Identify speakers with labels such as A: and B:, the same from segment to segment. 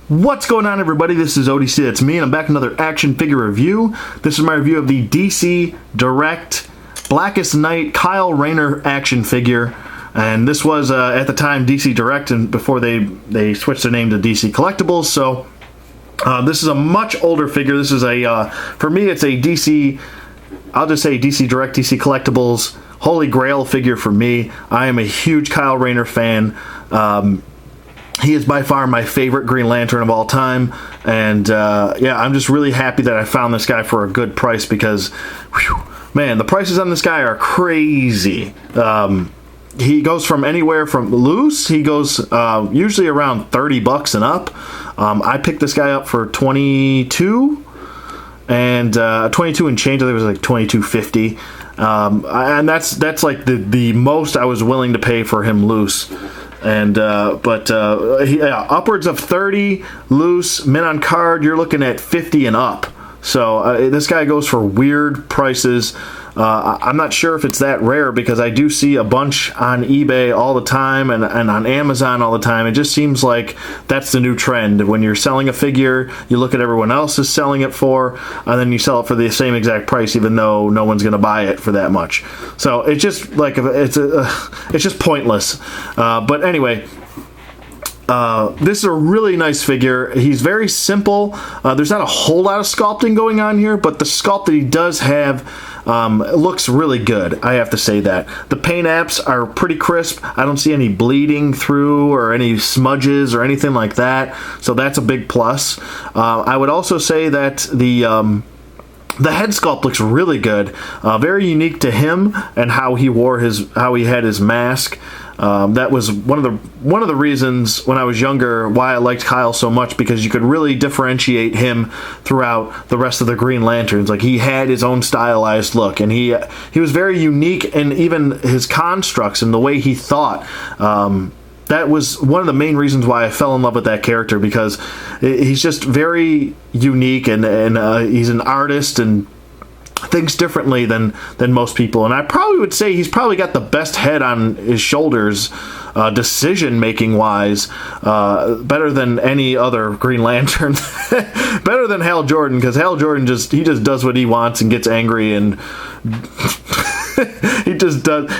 A: What's going on, everybody? This is ODC, that's me, and I'm back with another action figure review. This is my review of the DC Direct Blackest Night Kyle Rayner action figure. And this was, at the time, DC Direct, and before they switched their name to DC Collectibles. So, this is a much older figure. This is a, for me, it's a DC, I'll just say DC Direct, DC Collectibles, Holy Grail figure for me. I am a huge Kyle Rayner fan. He is by far my favorite Green Lantern of all time, and yeah, I'm just really happy that I found this guy for a good price because, whew, man, the prices on this guy are crazy. He goes from anywhere from loose, he goes usually around 30 bucks and up. I picked this guy up for 22, and 22 and change. I think it was like 22.50. And that's like the most I was willing to pay for him loose. And yeah, upwards of 30 loose, mint on card, you're looking at 50 and up. So this guy goes for weird prices. I'm not sure if it's that rare because I do see a bunch on eBay all the time and on Amazon all the time. It just seems like that's the new trend. When you're selling a figure, you look at everyone else is selling it for, and then you sell it for the same exact price, even though no one's going to buy it for that much. So it's just like it's just pointless. But anyway. This is a really nice figure. He's very simple. There's not a whole lot of sculpting going on here, but the sculpt that he does have looks really good. I have to say that. The paint apps are pretty crisp. I don't see any bleeding through or any smudges or anything like that, so that's a big plus. I would also say that the head sculpt looks really good. Very unique to him and how he had his mask. That was one of the reasons when I was younger why I liked Kyle so much, because you could really differentiate him throughout the rest of the Green Lanterns. Like, he had his own stylized look, and he was very unique, and even his constructs and the way he thought. That was one of the main reasons why I fell in love with that character, because he's just very unique, and he's an artist and thinks differently than most people. And I probably would say he's probably got the best head on his shoulders, decision making wise, better than any other Green Lantern. Better than Hal Jordan, because Hal Jordan just does what he wants and gets angry, and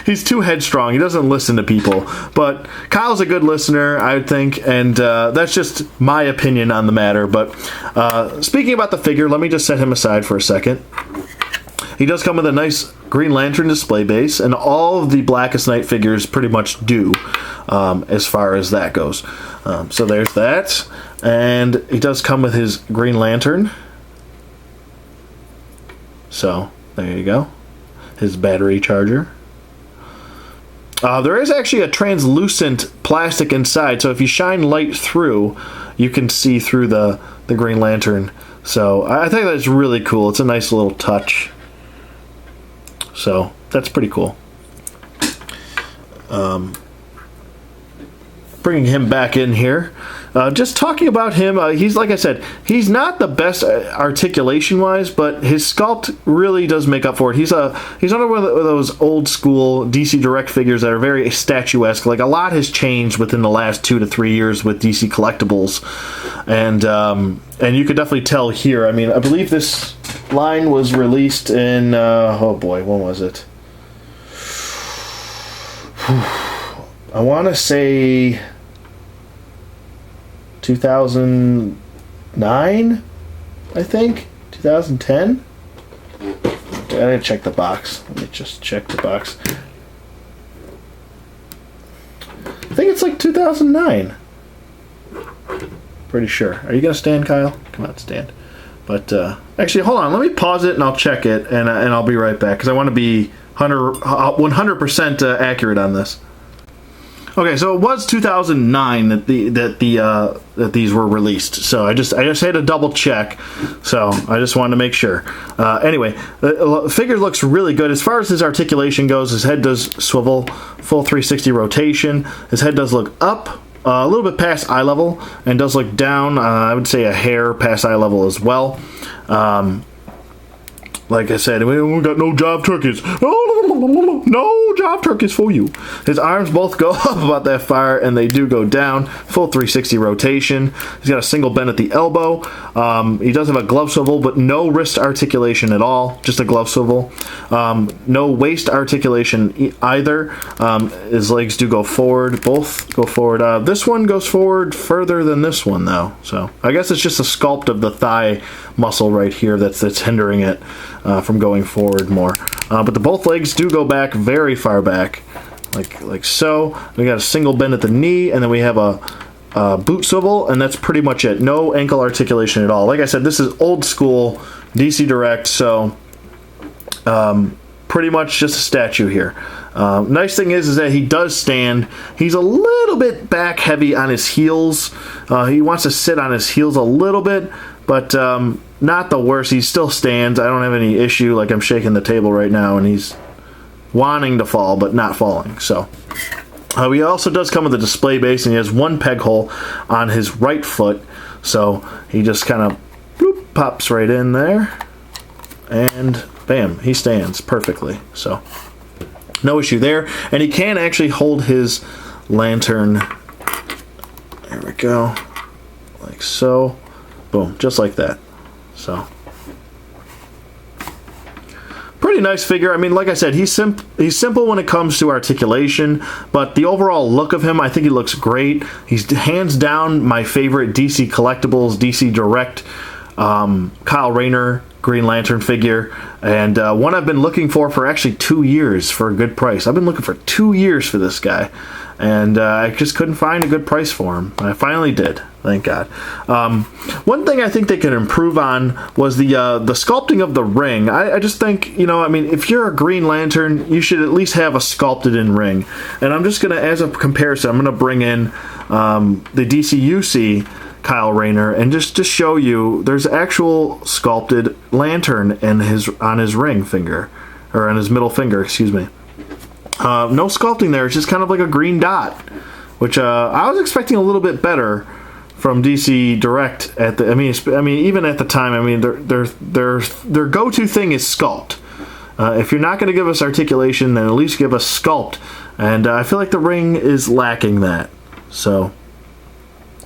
A: he's too headstrong. He doesn't listen to people. But Kyle's a good listener, I would think, and that's just my opinion on the matter. But speaking about the figure, let me just set him aside for a second. He does come with a nice Green Lantern display base, and all of the Blackest Night figures pretty much do, as far as that goes. So there's that, and he does come with his Green Lantern. So there you go, his battery charger. There is actually a translucent plastic inside, so if you shine light through, you can see through the Green Lantern. So I think that's really cool. It's a nice little touch. So that's pretty cool. Bringing him back in here. Just talking about him, he's, like I said, he's not the best articulation-wise, but his sculpt really does make up for it. He's under one of those old-school DC Direct figures that are very statuesque. Like, a lot has changed within the last 2 to 3 years with DC Collectibles, and you could definitely tell here. I mean, I believe this line was released in, oh boy, when was it? I want to say 2009, I think? 2010? I gotta check the box. Let me just check the box. I think it's like 2009. Pretty sure. Are you gonna stand, Kyle? Come on, stand. But actually, hold on. Let me pause it and I'll check it, and I'll be right back, because I want to be 100% accurate on this. Okay, so it was 2009 that these were released. So I just had to double check. So I just wanted to make sure. Anyway, the figure looks really good. As far as his articulation goes, his head does swivel, full 360 rotation. His head does look up a little bit past eye level, and does look down, I would say a hair past eye level as well. like I said, we got no job turkeys. No job turkeys for you. His arms both go up about that far, and they do go down. Full 360 rotation. He's got a single bend at the elbow. He does have a glove swivel, but no wrist articulation at all. Just a glove swivel. No waist articulation either. His legs do go forward. Both go forward. This one goes forward further than this one, though. So I guess it's just a sculpt of the thigh muscle right here that's hindering it from going forward more. But both legs do go back very far back, like so. We got a single bend at the knee, and then we have a boot swivel, and that's pretty much it. No ankle articulation at all. Like I said, this is old school DC Direct, so pretty much just a statue here. Nice thing is that he does stand. He's a little bit back heavy on his heels. He wants to sit on his heels a little bit, but not the worst. He still stands. I don't have any issue. Like, I'm shaking the table right now, and he's wanting to fall, but not falling. So he also does come with a display base, and he has one peg hole on his right foot. So he just kind of bloop, pops right in there, and bam, he stands perfectly. So no issue there. And he can actually hold his lantern. There we go. Like so. Boom, just like that. So pretty nice figure. I mean, like I said, he's simple when it comes to articulation, but the overall look of him, I think he looks great. He's hands down my favorite DC Collectibles, DC Direct Kyle Rayner Green Lantern figure, and one I've been looking for actually 2 years for a good price. I've been looking for 2 years for this guy, and I just couldn't find a good price for him. I finally did, thank God. One thing I think they could improve on was the sculpting of the ring. I just think, you know, I mean, if you're a Green Lantern, you should at least have a sculpted in ring. And I'm just gonna, as a comparison, I'm gonna bring in the DCUC Kyle Rayner and just to show you, there's actual sculpted lantern in on his ring finger, or on his middle finger, excuse me. No sculpting there. It's just kind of like a green dot, which I was expecting a little bit better from DC Direct. I mean, even at the time, I mean, their go-to thing is sculpt. If you're not going to give us articulation, then at least give us sculpt. And I feel like the ring is lacking that. So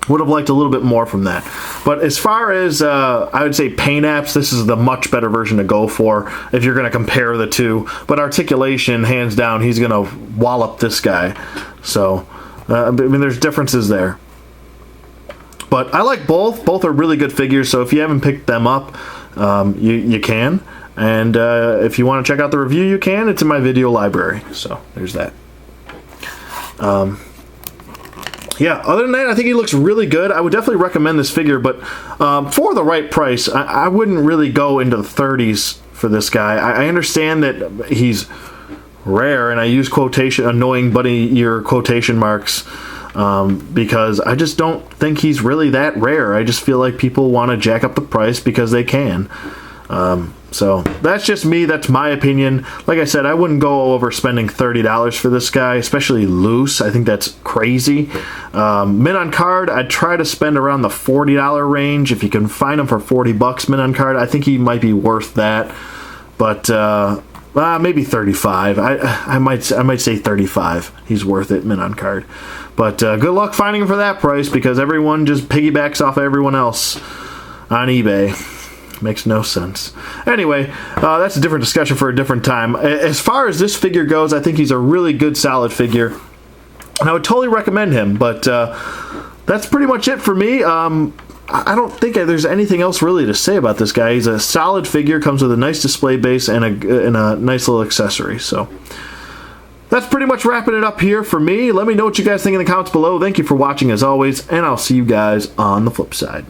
A: would have liked a little bit more from that. But as far as I would say paint apps, this is the much better version to go for if you're going to compare the two. But articulation, hands down, he's going to wallop this guy. So I mean, there's differences there. But I like both. Both are really good figures. So if you haven't picked them up, you can. And if you want to check out the review, you can. It's in my video library. So there's that. Yeah, other than that, I think he looks really good. I would definitely recommend this figure, but for the right price, I wouldn't really go into the 30s for this guy. I understand that he's rare, and I use annoying bunny ear quotation marks, because I just don't think he's really that rare. I just feel like people want to jack up the price because they can. So that's just me. That's my opinion. Like I said, I wouldn't go over spending $30 for this guy, especially loose. I think that's crazy. Mint on card, I'd try to spend around the $40 range. If you can find him for $40 mint on card, I think he might be worth that. But maybe 35. I might say 35. He's worth it mint on card. But good luck finding him for that price, because everyone just piggybacks off of everyone else on eBay. Makes no sense. Anyway, that's a different discussion for a different time. As far as this figure goes, I think he's a really good, solid figure, and I would totally recommend him. But that's pretty much it for me. I don't think there's anything else really to say about this guy. He's a solid figure, comes with a nice display base and a nice little accessory. So that's pretty much wrapping it up here for me. Let me know what you guys think in the comments below. Thank you for watching as always, and I'll see you guys on the flip side.